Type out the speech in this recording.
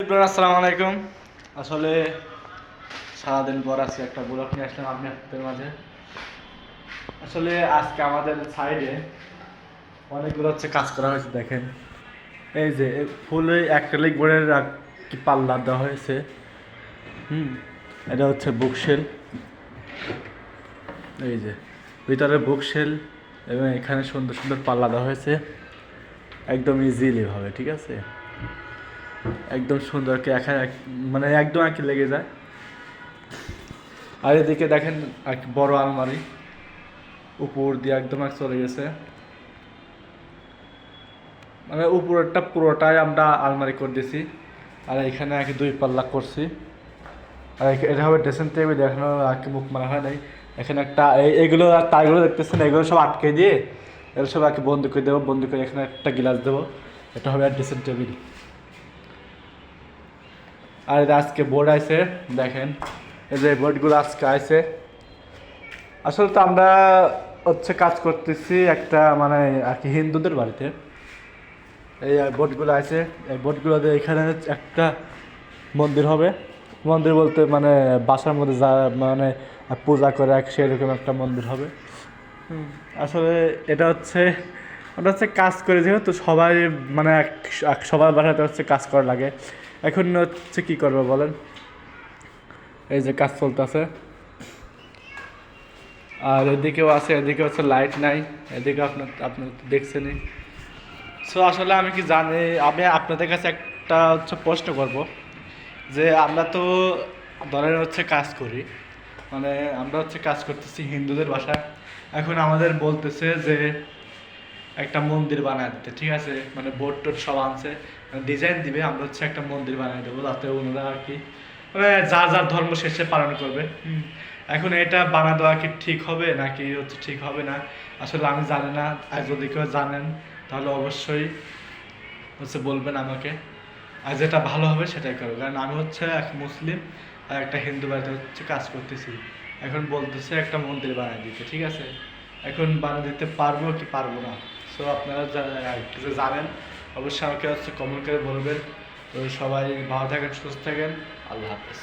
আসসালামু আলাইকুম। আসলে সারাদিন পর আজকে একটা ব্লগ নিয়ে আসলাম আপনাদের মাঝে। আসলে আজকে আমাদের সাইডে অনেকগুলো কাজ করা হয়েছে। দেখেন, এই যে ফুলে অ্যাক্রিলিক বোর্ডের কি পাল্লা দেওয়া হয়েছে। এটা হচ্ছে বুকশেল। এই যে ভিতরে বুকশেল এবং এখানে সুন্দর সুন্দর পাল্লা দেওয়া হয়েছে একদম ইজিলি ভাবে, ঠিক আছে, একদম সুন্দর মানে একদম আর কি লেগে যায়। আর এদিকে দেখেন এক বড় আলমারি উপর দিয়ে একদম চলে গেছে, মানে উপরেরটা পুরোটাই আমরা আলমারি করে দিয়েছি। আর এখানে আর কি 2 পাল্লা করছি। আর এটা হবে ড্রেসিং টেবিল, এখনো আর কি মুখ মারা হয় নাই। এখানে একটা এইগুলো আর তারগুলো দেখতেছেন, এগুলো সব আটকে দিয়ে এগুলো সব আর কি বন্ধ করে দেবো। বন্ধ করে এখানে একটা গ্লাস দেবো, এটা হবে আর ড্রেসিং টেবিল। আর আজকে বোর্ড আছে, দেখেন এই যে বোর্ডগুলো আজকে আছে। আসলে তো আমরা কাজ করতেছি একটা মানে আর কি হিন্দুদের বাড়িতে। এই বোটগুলো আছে, এই বোটগুলোতে এখানে একটা মন্দির হবে। মন্দির বলতে মানে বাসার মধ্যে যা মানে পূজা করে সেরকম একটা মন্দির হবে। আসলে এটা ওটা কাজ করে, যেহেতু সবাই মানে সবার বাসাতে কাজ করা লাগে। এখন কী করবো বলেন, এই যে কাজ চলতেছে। আর এদিকেও আছে, এদিকে লাইট নাই, এদিকে আপনার দেখছেনই। সো আসলে আমি কি জানি, আমি আপনাদের কাছে একটা প্রশ্ন করব যে আমরা তো ধরেন কাজ করি, মানে আমরা কাজ করতেছি হিন্দুদের বাসায়। এখন আমাদের বলতেছে যে একটা মন্দির বানায় দিতে, ঠিক আছে, মানে বোর্ড টোড সব আনছে, ডিজাইন দিবে, আমরা একটা মন্দির বানিয়ে দেবো যাতে ওনারা আর কি মানে যার যার ধর্ম শেষে পালন করবে। এখন এটা বানা দেওয়া কি ঠিক হবে নাকি ঠিক হবে না, আসলে আমি জানি না। আর যদি কেউ জানেন তাহলে অবশ্যই বলবেন আমাকে। আর যেটা ভালো হবে সেটাই করবো, কারণ আমি এক মুসলিম আর একটা হিন্দু বাড়িতে কাজ করতেছি। এখন বলতেছে একটা মন্দির বানিয়ে দিতে, ঠিক আছে, এখন বানিয়ে দিতে পারবো কি পারবো না। সো আপনারা কিছু জানেন অবশ্যই আমাকে কমেন্ট করে বলবেন। তো সবাই ভালো থাকেন, সুস্থ থাকেন, আল্লাহ হাফেজ।